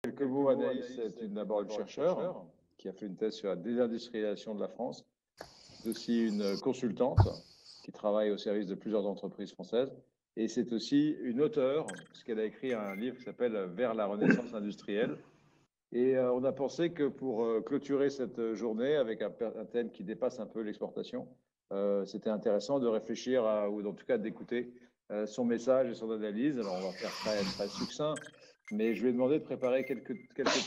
Quelques mots, Anaïs est d'abord une chercheure qui a fait une thèse sur la désindustrialisation de la France. C'est aussi une consultante qui travaille au service de plusieurs entreprises françaises. Et c'est aussi une auteure, parce qu'elle a écrit un livre qui s'appelle Vers la Renaissance industrielle. Et on a pensé que pour clôturer cette journée avec un thème qui dépasse un peu l'exportation, c'était intéressant de réfléchir ou en tout cas d'écouter son message et son analyse. Alors on va faire très succinct, mais je lui ai demandé de préparer quelques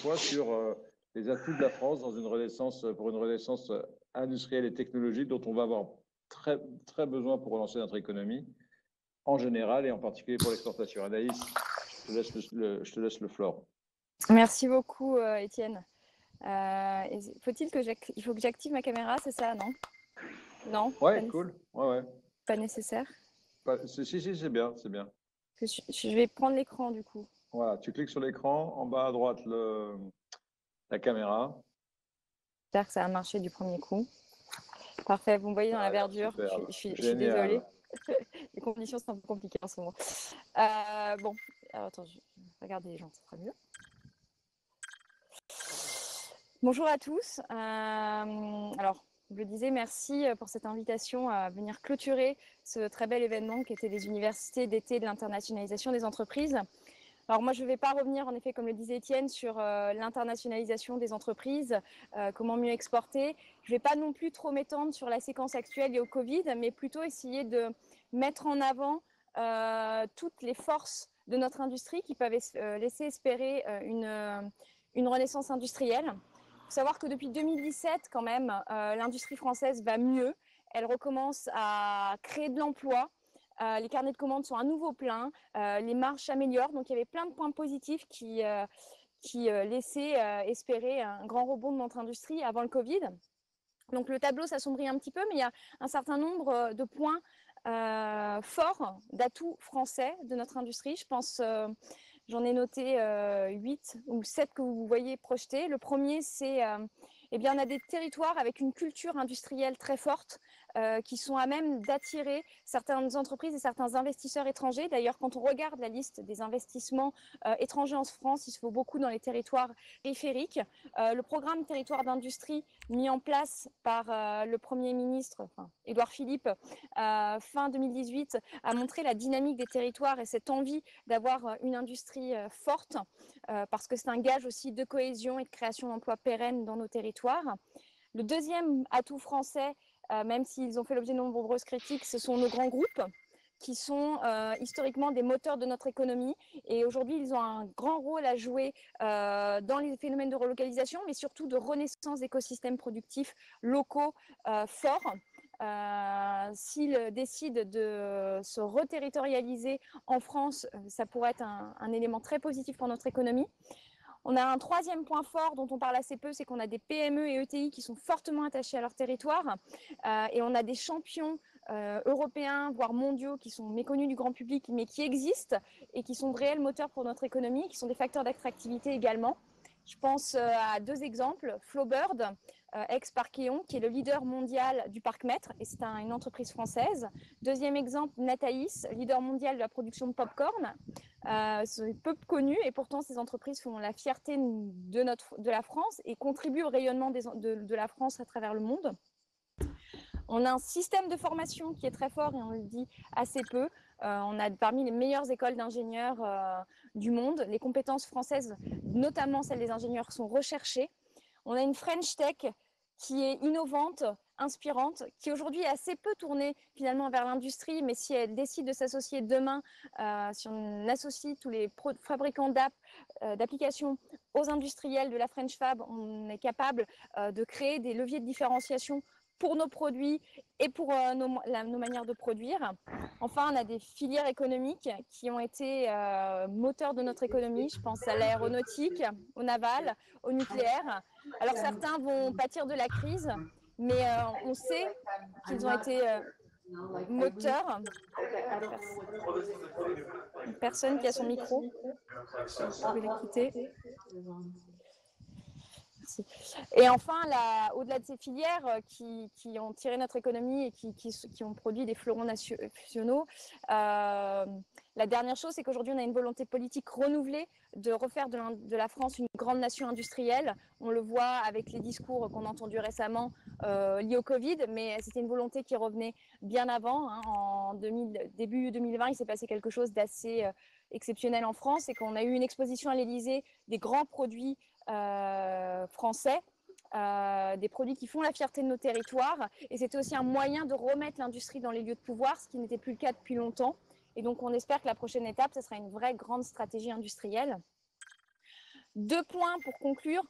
points sur les atouts de la France dans une renaissance, pour une renaissance industrielle et technologique dont on va avoir très besoin pour relancer notre économie en général et en particulier pour l'exportation. Anaïs, je te laisse le floor. Merci beaucoup, Étienne. Faut-il que il faut que j'active ma caméra, c'est ça, non? Non. Ouais, cool. Ouais. Pas nécessaire. Si, c'est bien, c'est bien. Je vais prendre l'écran du coup. Voilà, tu cliques sur l'écran, en bas à droite la caméra. J'espère que ça a marché du premier coup. Parfait, vous me voyez dans la verdure. Je suis désolée. Les conditions sont un peu compliquées en ce moment. Bon, alors attends, je vais regarder les gens, ça sera mieux. Bonjour à tous. Alors, je le disais, merci pour cette invitation à venir clôturer ce très bel événement qui était les universités d'été de l'internationalisation des entreprises. Alors moi, je ne vais pas revenir, en effet, comme le disait Étienne, sur l'internationalisation des entreprises, comment mieux exporter. Je ne vais pas non plus trop m'étendre sur la séquence actuelle liée au Covid, mais plutôt essayer de mettre en avant toutes les forces de notre industrie qui peuvent laisser espérer une renaissance industrielle. Il faut savoir que depuis 2017, quand même, l'industrie française va mieux. Elle recommence à créer de l'emploi. Les carnets de commandes sont à nouveau pleins, les marges s'améliorent, donc il y avait plein de points positifs qui laissaient espérer un grand rebond de notre industrie avant le Covid. Donc le tableau s'assombrit un petit peu, mais il y a un certain nombre de points forts, d'atouts français de notre industrie. Je pense, j'en ai noté 8 ou 7 que vous voyez projetés. Le premier, c'est eh bien, on a des territoires avec une culture industrielle très forte qui sont à même d'attirer certaines entreprises et certains investisseurs étrangers. D'ailleurs, quand on regarde la liste des investissements étrangers en France, il se faut beaucoup dans les territoires périphériques. Le programme territoire d'industrie mis en place par le Premier ministre, Édouard Philippe, fin 2018, a montré la dynamique des territoires et cette envie d'avoir une industrie forte, parce que c'est un gage aussi de cohésion et de création d'emplois pérennes dans nos territoires. Le deuxième atout français, même s'ils ont fait l'objet de nombreuses critiques, ce sont nos grands groupes qui sont historiquement des moteurs de notre économie. Et aujourd'hui, ils ont un grand rôle à jouer dans les phénomènes de relocalisation, mais surtout de renaissance d'écosystèmes productifs locaux forts. S'ils décident de se reterritorialiser en France, ça pourrait être un élément très positif pour notre économie. On a un troisième point fort dont on parle assez peu, c'est qu'on a des PME et ETI qui sont fortement attachés à leur territoire et on a des champions européens, voire mondiaux, qui sont méconnus du grand public, mais qui existent et qui sont de réels moteurs pour notre économie, qui sont des facteurs d'attractivité également. Je pense à deux exemples. Flowbird, ex-Parkeon, qui est le leader mondial du parc-mètre, et c'est une entreprise française. Deuxième exemple, Nathalis, leader mondial de la production de pop-corn. C'est peu connu et pourtant ces entreprises font la fierté de la France et contribuent au rayonnement de la France à travers le monde. On a un système de formation qui est très fort et on le dit assez peu. On a parmi les meilleures écoles d'ingénieurs du monde. Les compétences françaises, notamment celles des ingénieurs, sont recherchées. On a une French Tech qui est innovante, inspirante, qui aujourd'hui est assez peu tournée finalement vers l'industrie, mais si elle décide de s'associer demain, si on associe tous les fabricants d'applications aux industriels de la French Fab, on est capable de créer des leviers de différenciation pour nos produits et pour nos manières de produire. Enfin, on a des filières économiques qui ont été moteurs de notre économie. Je pense à l'aéronautique, au naval, au nucléaire. Alors certains vont pâtir de la crise, mais on sait qu'ils ont été moteurs. Une personne qui a son micro, vous pouvez l'écouter. Merci. Et enfin, au-delà de ces filières qui ont tiré notre économie et qui ont produit des fleurons nationaux, la dernière chose, c'est qu'aujourd'hui, on a une volonté politique renouvelée de refaire de la France une grande nation industrielle. On le voit avec les discours qu'on a entendus récemment liés au Covid, mais c'était une volonté qui revenait bien avant. En début 2020, il s'est passé quelque chose d'assez exceptionnel en France, et qu'on a eu une exposition à l'Élysée des grands produits français, des produits qui font la fierté de nos territoires. Et c'était aussi un moyen de remettre l'industrie dans les lieux de pouvoir, ce qui n'était plus le cas depuis longtemps. Et donc, on espère que la prochaine étape, ce sera une vraie grande stratégie industrielle. 2 points pour conclure.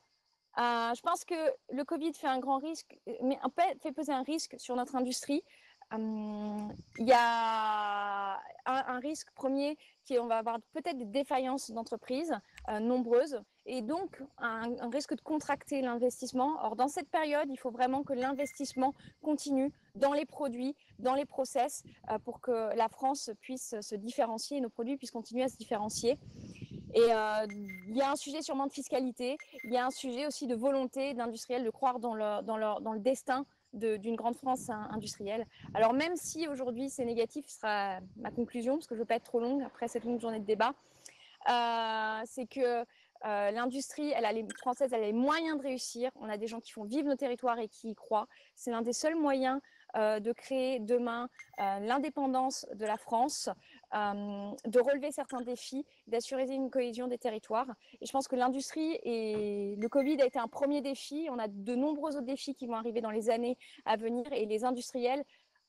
Je pense que le Covid fait un grand risque, mais fait peser un risque sur notre industrie. Il y a un risque premier on va avoir peut-être des défaillances d'entreprises nombreuses, et donc un risque de contracter l'investissement. Or, dans cette période, il faut vraiment que l'investissement continue dans les produits, dans les process, pour que la France puisse se différencier et nos produits puissent continuer à se différencier. Et il y a un sujet sûrement de fiscalité, il y a un sujet aussi de volonté d'industriels de croire dans le destin d'une grande France industrielle. Alors même si aujourd'hui c'est négatif, ce sera ma conclusion, parce que je ne veux pas être trop longue après cette longue journée de débat, c'est que l'industrie française, elle a les moyens de réussir. On a des gens qui font vivre nos territoires et qui y croient. C'est l'un des seuls moyens de créer demain l'indépendance de la France, de relever certains défis, d'assurer une cohésion des territoires. Et je pense que l'industrie et le Covid a été un premier défi. On a de nombreux autres défis qui vont arriver dans les années à venir, et les industriels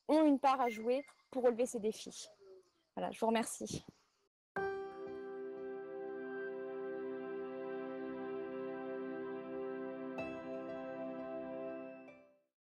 ont une part à jouer pour relever ces défis. Voilà, je vous remercie.